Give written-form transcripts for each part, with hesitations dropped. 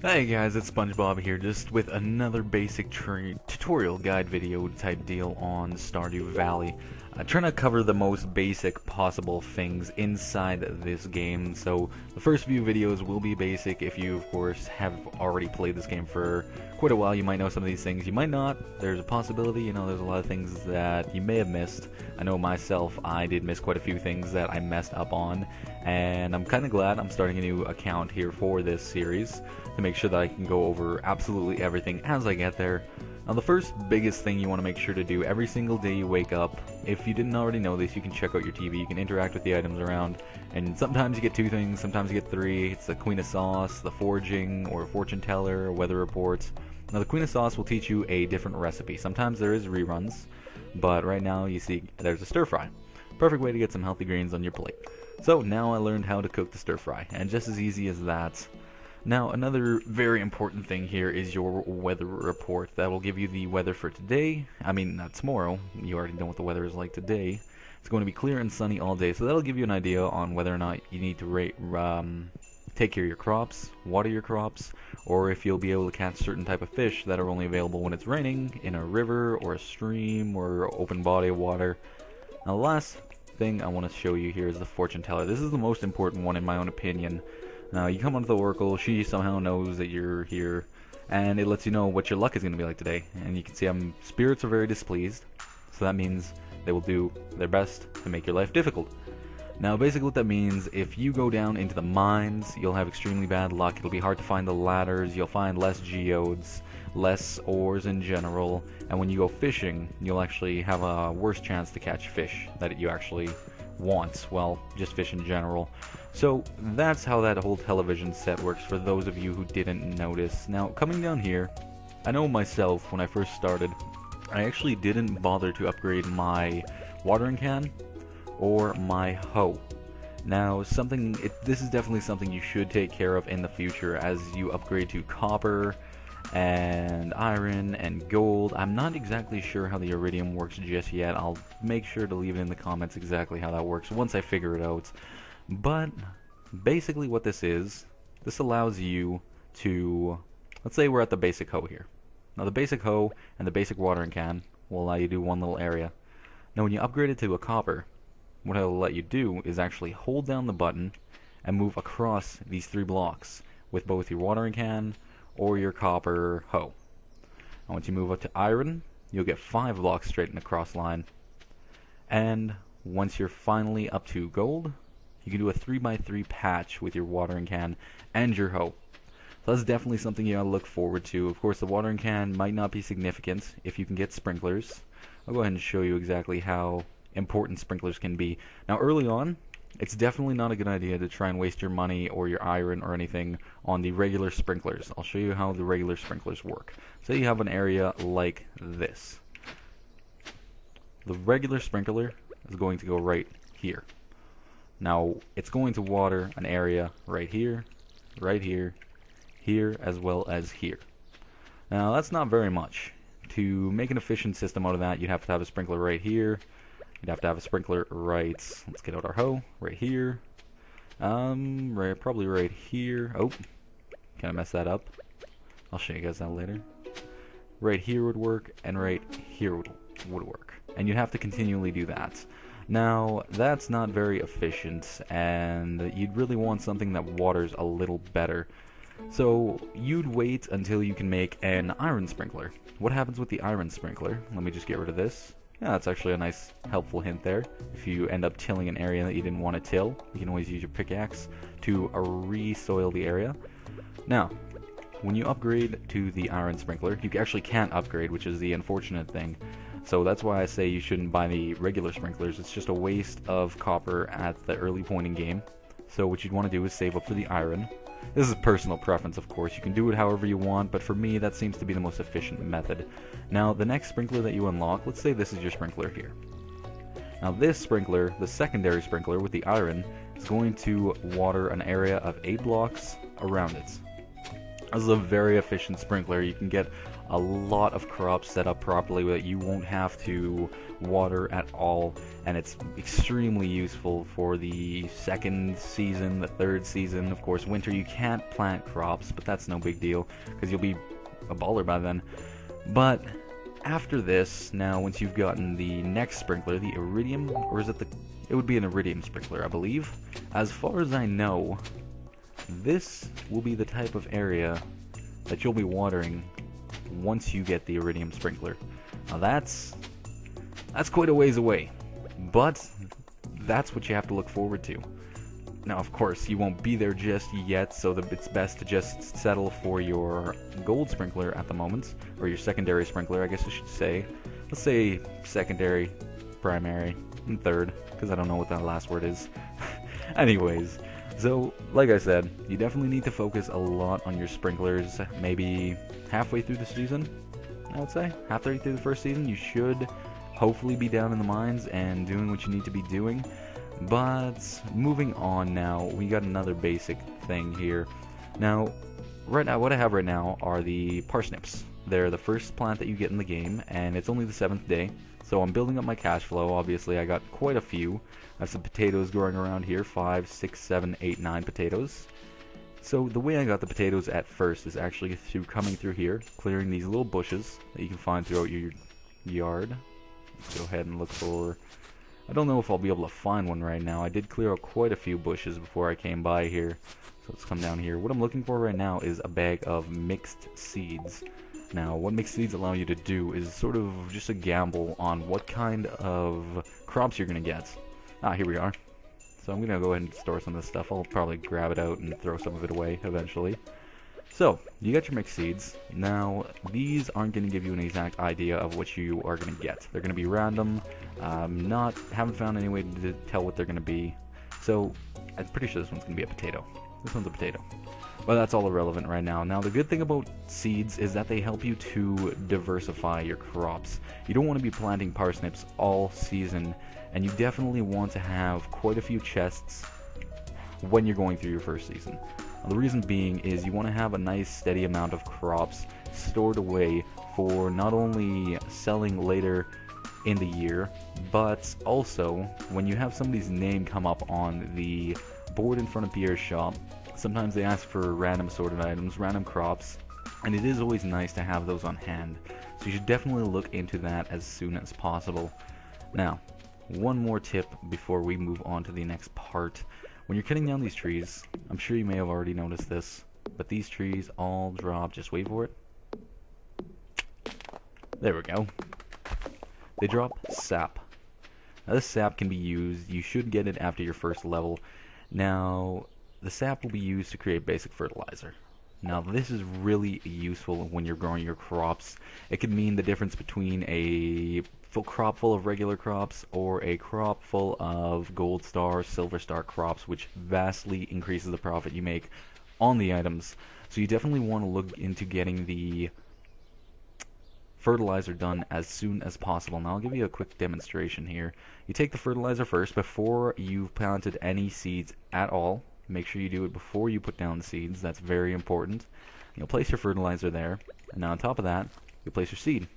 Hey guys, it's SpongeBob here, just with another basic tutorial guide video type deal on Stardew Valley. Trying to cover the most basic possible things inside this game. So the first few videos will be basic. If you, of course, have already played this game for quite a while, you might know some of these things. You might not. There's a possibility, there's a lot of things that you may have missed. I know myself, I did miss quite a few things that I messed up on, and I'm kind of glad I'm starting a new account here for this series to make sure that I can go over absolutely everything as I get there. Now, the first biggest thing you want to make sure to do every single day you wake up, if you didn't already know this, you can check out your TV, you can interact with the items around, and sometimes you get two things, sometimes you get three. It's the Queen of Sauce, the foraging, or fortune teller, or weather reports. Now, the Queen of Sauce will teach you a different recipe. Sometimes there is reruns, but right now you see there's a stir fry. Perfect way to get some healthy greens on your plate. So now I learned how to cook the stir fry, and just as easy as that. Now, another very important thing here is your weather report. That will give you the weather for today. I mean, not tomorrow. You already know what the weather is like today. It's going to be clear and sunny all day, so that'll give you an idea on whether or not you need to take care of your crops, water your crops, or if you'll be able to catch certain type of fish that are only available when it's raining in a river or a stream or open body of water. Now, the last thing I want to show you here is the fortune teller. This is the most important one in my own opinion. Now, you come onto the oracle, she somehow knows that you're here, and it lets you know what your luck is going to be like today. And you can see spirits are very displeased, so that means they will do their best to make your life difficult. Now, basically what that means, if you go down into the mines, you'll have extremely bad luck. It'll be hard to find the ladders, you'll find less geodes, less ores in general, and when you go fishing, you'll actually have a worse chance to catch fish that you actually want, well, just fish in general. So that's how that whole television set works for those of you who didn't notice. Now, coming down here, I know myself, when I first started, I actually didn't bother to upgrade my watering can or my hoe. Now, this is definitely something you should take care of in the future as you upgrade to copper and iron and gold. I'm not exactly sure how the iridium works just yet. I'll make sure to leave it in the comments exactly how that works once I figure it out. But basically what this allows you to, let's say we're at the basic hoe here. Now, the basic hoe and the basic watering can will allow you to do one little area. Now, when you upgrade it to a copper, what it'll let you do is actually hold down the button and move across these three blocks with both your watering can or your copper hoe. And once you move up to iron, you'll get 5 blocks straight in the cross line. And once you're finally up to gold, you can do a 3x3 patch with your watering can and your hoe. So that's definitely something you gotta look forward to. Of course, the watering can might not be significant if you can get sprinklers. I'll go ahead and show you exactly how important sprinklers can be. Now, early on, it's definitely not a good idea to try and waste your money or your iron or anything on the regular sprinklers. I'll show you how the regular sprinklers work. So you have an area like this. The regular sprinkler is going to go right here. Now, it's going to water an area right here, here, as well as here. Now, that's not very much. To make an efficient system out of that, you'd have to have a sprinkler right here. You'd have to have a sprinkler let's get out our hoe, right here. Probably right here. Oh, kind of messed that up. I'll show you guys that later. Right here would work, and right here would work. And you'd have to continually do that. Now, that's not very efficient, and you'd really want something that waters a little better. So, you'd wait until you can make an iron sprinkler. What happens with the iron sprinkler? Let me just get rid of this. Yeah, that's actually a nice, helpful hint there. If you end up tilling an area that you didn't want to till, you can always use your pickaxe to re-soil the area. Now, when you upgrade to the iron sprinkler, you actually can't upgrade, which is the unfortunate thing. So that's why I say you shouldn't buy the regular sprinklers. It's just a waste of copper at the early point in game. So what you'd want to do is save up for the iron. This is personal preference, of course. You can do it however you want, but for me, that seems to be the most efficient method. Now, the next sprinkler that you unlock, let's say this is your sprinkler here. Now, this sprinkler, the secondary sprinkler with the iron, is going to water an area of 8 blocks around it. This is a very efficient sprinkler. You can get a lot of crops set up properly that you won't have to water at all, and it's extremely useful for the second season, the third season. Of course, winter you can't plant crops, but that's no big deal because you'll be a baller by then. But after this, now once you've gotten the next sprinkler, the iridium, or is it it would be an iridium sprinkler, I believe. As far as I know, this will be the type of area that you'll be watering once you get the iridium sprinkler. Now that's quite a ways away, but that's what you have to look forward to. Now, of course, you won't be there just yet, so it's best to just settle for your gold sprinkler at the moment, or your secondary sprinkler, I guess I should say. Let's say secondary, primary, and third, because I don't know what that last word is. Anyways, so, like I said, you definitely need to focus a lot on your sprinklers, maybe halfway through the season, I would say. Halfway through the first season, you should hopefully be down in the mines and doing what you need to be doing. But, moving on now, we got another basic thing here. Now, right now, what I have right now are the parsnips. They're the first plant that you get in the game, and it's only the 7th day. So I'm building up my cash flow. Obviously, I got quite a few. I have some potatoes growing around here, 5, 6, 7, 8, 9 potatoes. So the way I got the potatoes at first is actually through coming through here, clearing these little bushes that you can find throughout your yard. Let's go ahead and look for... I don't know if I'll be able to find one right now. I did clear out quite a few bushes before I came by here. So let's come down here. What I'm looking for right now is a bag of mixed seeds. Now, what mixed seeds allow you to do is sort of just a gamble on what kind of crops you're going to get. Ah, here we are. So I'm going to go ahead and store some of this stuff. I'll probably grab it out and throw some of it away eventually. So, you got your mixed seeds. Now, these aren't going to give you an exact idea of what you are going to get. They're going to be random. Haven't found any way to tell what they're going to be. So, I'm pretty sure this one's going to be a potato. This one's a potato. But that's all irrelevant right now. Now, the good thing about seeds is that they help you to diversify your crops. You don't want to be planting parsnips all season, and you definitely want to have quite a few chests when you're going through your first season. Now, the reason being is you want to have a nice steady amount of crops stored away for not only selling later in the year, but also when you have somebody's name come up on the board in front of Pierre's shop. Sometimes they ask for random assorted items, random crops, and it is always nice to have those on hand. So you should definitely look into that as soon as possible. Now, one more tip before we move on to the next part. When you're cutting down these trees, I'm sure you may have already noticed this, but these trees all drop, just wait for it. There we go. They drop sap. Now this sap can be used, you should get it after your first level. Now, the sap will be used to create basic fertilizer. Now this is really useful when you're growing your crops. It could mean the difference between a crop full of regular crops or a crop full of gold star, silver star crops, which vastly increases the profit you make on the items. So you definitely want to look into getting the fertilizer done as soon as possible. Now I'll give you a quick demonstration here. You take the fertilizer first before you've planted any seeds at all. Make sure you do it before you put down the seeds. That's very important. You'll place your fertilizer there, and now on top of that, you'll place your seed.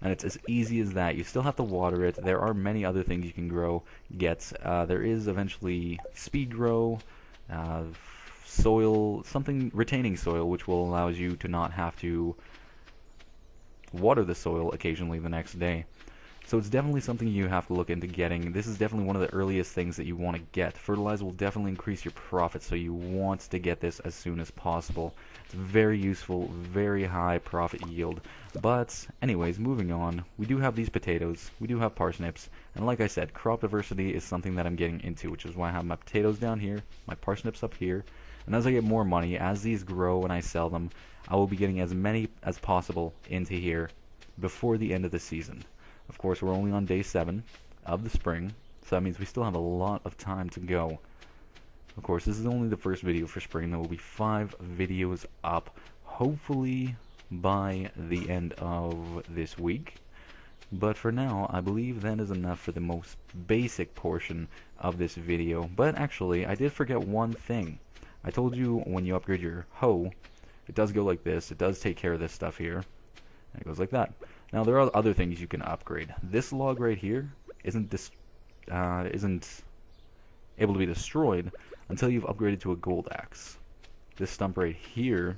And it's as easy as that. You still have to water it. There are many other things you can get. There is eventually speed grow, soil, retaining soil, which will allow you to not have to water the soil occasionally the next day. So it's definitely something you have to look into getting. This is definitely one of the earliest things that you want to get. Fertilizer will definitely increase your profit, so you want to get this as soon as possible. It's very useful, very high profit yield. But anyways, moving on, we do have these potatoes, we do have parsnips, and like I said, crop diversity is something that I'm getting into, which is why I have my potatoes down here, my parsnips up here, and as I get more money, as these grow and I sell them, I will be getting as many as possible into here before the end of the season. Of course, we're only on day 7 of the spring, so that means we still have a lot of time to go. Of course, this is only the first video for spring. There will be 5 videos up, hopefully by the end of this week. But for now, I believe that is enough for the most basic portion of this video. But actually, I did forget one thing. I told you when you upgrade your hoe, It does go like this. It does take care of this stuff here. And it goes like that. Now there are other things you can upgrade. This log right here isn't able to be destroyed until you've upgraded to a gold axe. This stump right here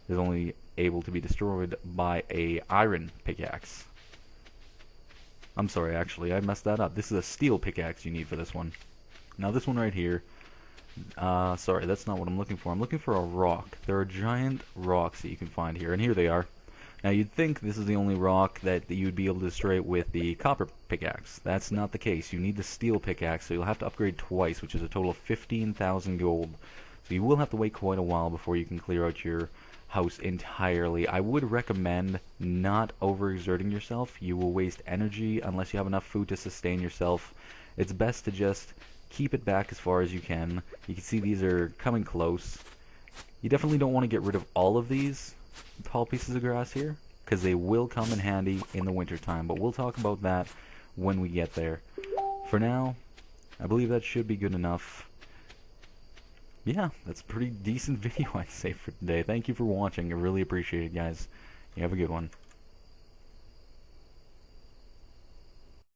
is only able to be destroyed by a iron pickaxe. I'm sorry, actually, I messed that up. This is a steel pickaxe you need for this one. Now this one right here, sorry, that's not what I'm looking for. I'm looking for a rock. There are giant rocks that you can find here, and here they are. Now you'd think this is the only rock that you'd be able to destroy with the copper pickaxe. That's not the case. You need the steel pickaxe, so you'll have to upgrade twice, which is a total of 15,000 gold. So you will have to wait quite a while before you can clear out your house entirely. I would recommend not overexerting yourself. You will waste energy unless you have enough food to sustain yourself. It's best to just keep it back as far as you can. You can see these are coming close. You definitely don't want to get rid of all of these tall pieces of grass here, because they will come in handy in the winter time, but we'll talk about that when we get there. For now, I believe that should be good enough. Yeah, that's a pretty decent video, I'd say, for today. Thank you for watching. I really appreciate it, guys. You have a good one.